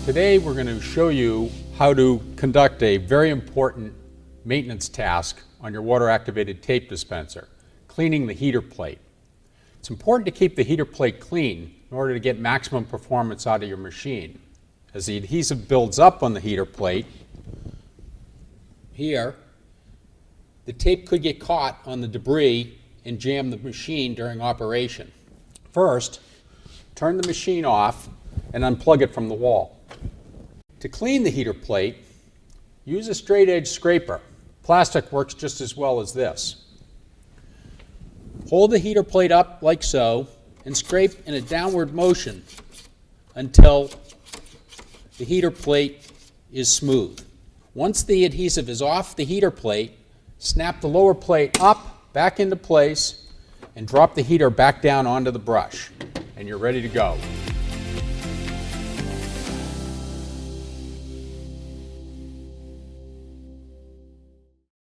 Today we're going to show you how to conduct a very important maintenance task on your water-activated tape dispenser, cleaning the heater plate. It's important to keep the heater plate clean in order to get maximum performance out of your machine. As the adhesive builds up on the heater plate, here, the tape could get caught on the debris and jam the machine during operation. First, turn the machine off and unplug it from the wall. To clean the heater plate, use a straight edge scraper. Plastic works just as well as this. Hold the heater plate up like so and scrape in a downward motion until the heater plate is smooth. Once the adhesive is off the heater plate, snap the lower plate up, back into place, and drop the heater back down onto the brush, and you're ready to go.